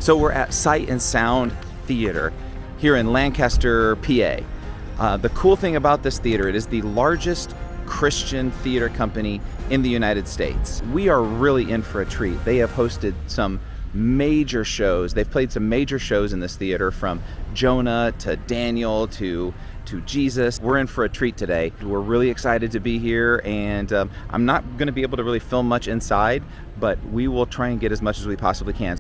So we're at Sight and Sound Theater here in Lancaster, PA. The cool thing about this theater, it is the largest Christian theater company in the United States. We are really in for a treat. They have hosted some major shows. They've played some major shows in this theater, from Jonah to Daniel to Jesus. We're in for a treat today. We're really excited to be here, and I'm not going to be able to really film much inside, but we will try and get as much as we possibly can.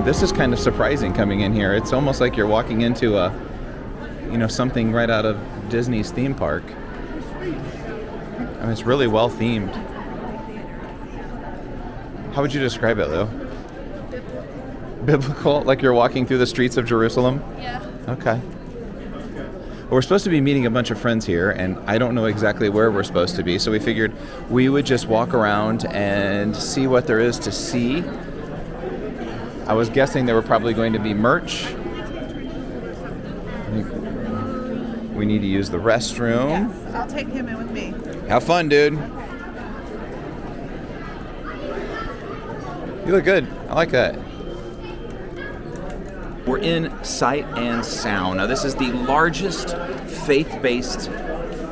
This is kind of surprising coming in here. It's almost like you're walking into something right out of Disney's theme park. I mean, it's really well themed. How would you describe it, Lou? Biblical? Like you're walking through the streets of Jerusalem? Yeah. Okay. Well, we're supposed to be meeting a bunch of friends here, and I don't know exactly where we're supposed to be, so we figured we would just walk around and see what there is to see. I was guessing there were probably going to be merch. We need to use the restroom. Yes, I'll take him in with me. Have fun, dude. You look good. I like that. We're in Sight and Sound. Now, this is the largest faith-based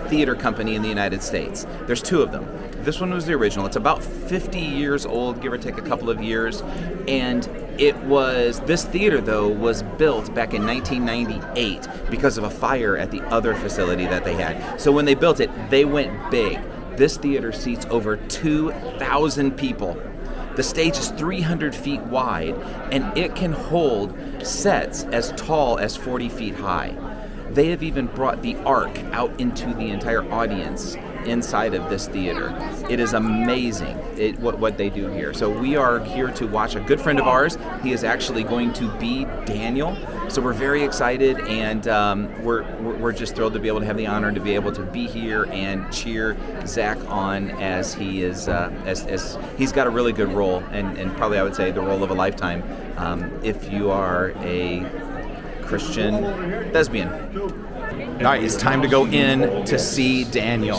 theater company in the United States. There's two of them. This one was the original. It's about 50 years old, give or take a couple of years. And this theater, though, was built back in 1998 because of a fire at the other facility that they had. So when they built it, they went big. This theater seats over 2,000 people. The stage is 300 feet wide, and it can hold sets as tall as 40 feet high. They have even brought the ark out into the entire audience inside of this theater. It is amazing what they do here. So we are here to watch a good friend of ours. He is actually going to be Daniel. So we're very excited, and we're just thrilled to be able to have the honor to be able to be here and cheer Zach on as he is as he's got a really good role, and probably I would say the role of a lifetime if you are a Christian lesbian. All right, it's time to go in to see Daniel.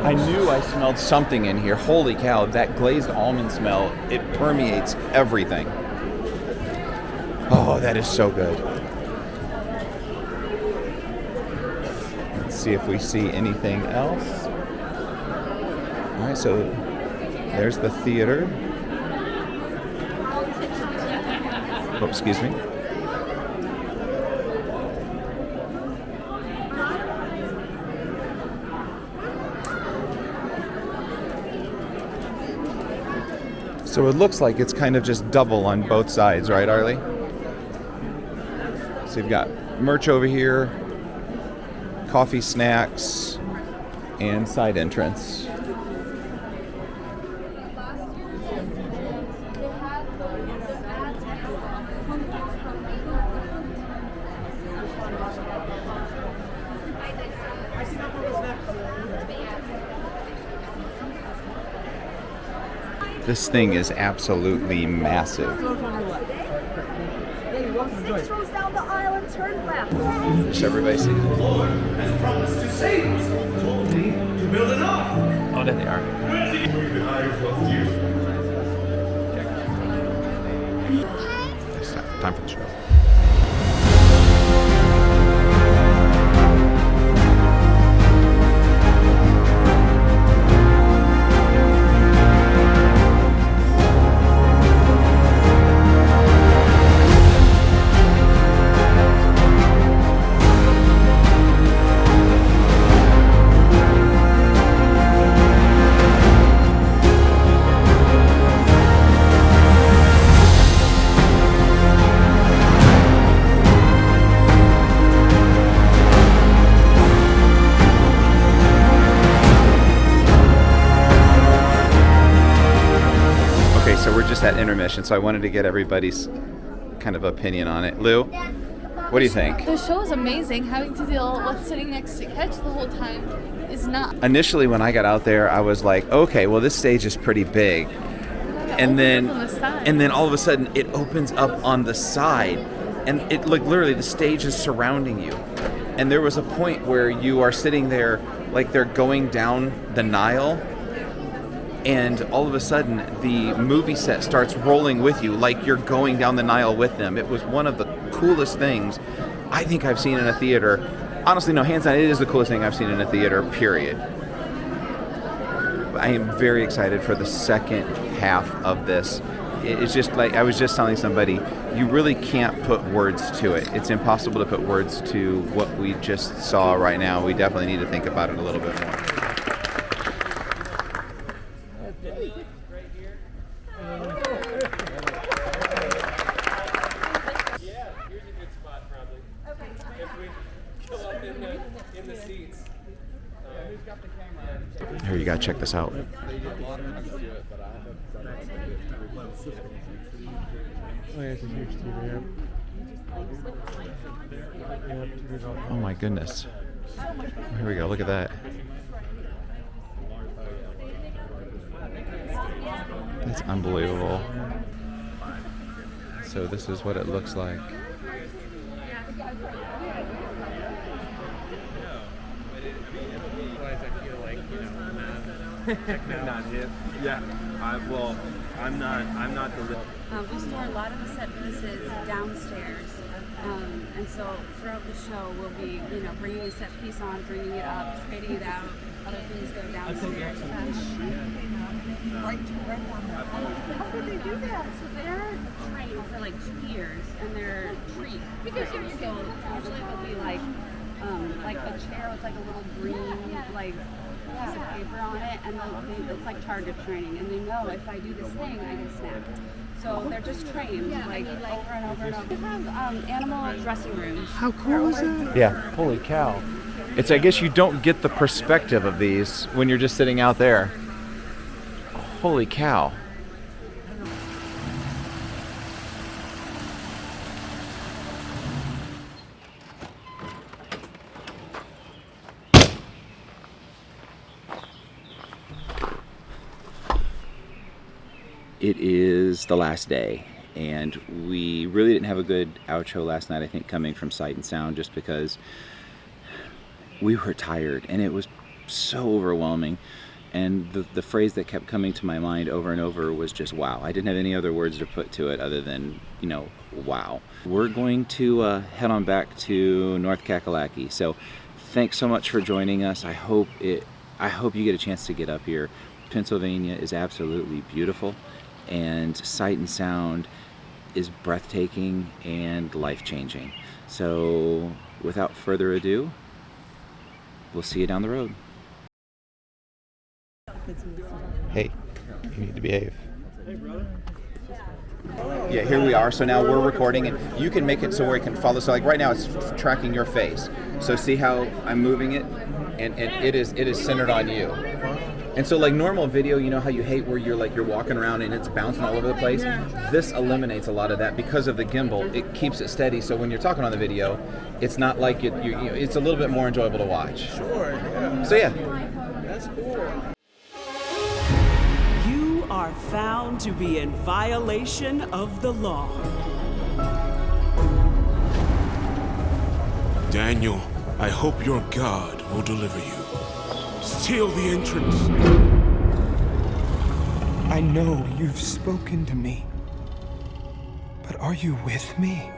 I knew I smelled something in here. Holy cow, that glazed almond smell, it permeates everything. Oh, that is so good. Let's see if we see anything else. All right, so there's the theater. Oh, excuse me. So it looks like it's kind of just double on both sides, right, Arlie? So you've got merch over here, coffee, snacks, and side entrance. This thing is absolutely massive. 6 rows down the aisle and turn left. Just everybody see. The Lord has promised to save us. Told me to build an ark. Oh, there they are. It's time for the show. this at Intermission, so I wanted to get everybody's kind of opinion on it. Lou, what do you think? The show is amazing. Having to deal with sitting next to Catch the whole time is not. Initially, when I got out there, I was like, okay, well, this stage is pretty big. And then all of a sudden, it opens up on the side. And it, like, literally, the stage is surrounding you. And there was a point where you are sitting there, like they're going down the Nile. And all of a sudden, the movie set starts rolling with you, like you're going down the Nile with them. It was one of the coolest things I think I've seen in a theater. Honestly, no, hands down, it is the coolest thing I've seen in a theater, period. I am very excited for the second half of this. It's just like, I was just telling somebody, you really can't put words to it. It's impossible to put words to what we just saw right now. We definitely need to think about it a little bit more. Here, you gotta check this out. Oh my goodness. Here we go, look at that. That's unbelievable. So this is what it looks like. Not hip. Yeah. I'm not the. We store a lot of the set pieces downstairs, and so throughout the show we'll be, bringing a set piece on, bringing it up, trading it out. Other things go downstairs. How did they do that? So they're trained for like 2 years, and they're treat. Because so usually they'll be like a chair with like a little green piece of paper on it, and it's like target training, and they know if I do this thing, I get a snack. So they're just trained over and over and over. We have animal dressing rooms. How cool is that? Yeah. Holy cow. It's, I guess you don't get the perspective of these when you're just sitting out there. Holy cow. It is the last day, and we really didn't have a good outro last night, I think, coming from Sight and Sound, just because we were tired and it was so overwhelming. And the phrase that kept coming to my mind over and over was just wow. I didn't have any other words to put to it other than, wow. We're going to head on back to North Kakalaki. So thanks so much for joining us. I hope you get a chance to get up here. Pennsylvania is absolutely beautiful, and Sight and Sound is breathtaking and life-changing. So without further ado, we'll see you down the road. Hey, you need to behave. Hey, brother. Yeah, here we are. So now we're recording, and you can make it so where it can follow. So like right now, it's tracking your face. So see how I'm moving it, and it is centered on you. And so like normal video, you know how you hate where you're walking around and it's bouncing all over the place? This eliminates a lot of that because of the gimbal. It keeps it steady, so when you're talking on the video, it's not like it's a little bit more enjoyable to watch. Sure, yeah. So yeah. That's cool. You are found to be in violation of the law. Daniel, I hope your God will deliver you. Seal the entrance. I know you've spoken to me, but are you with me?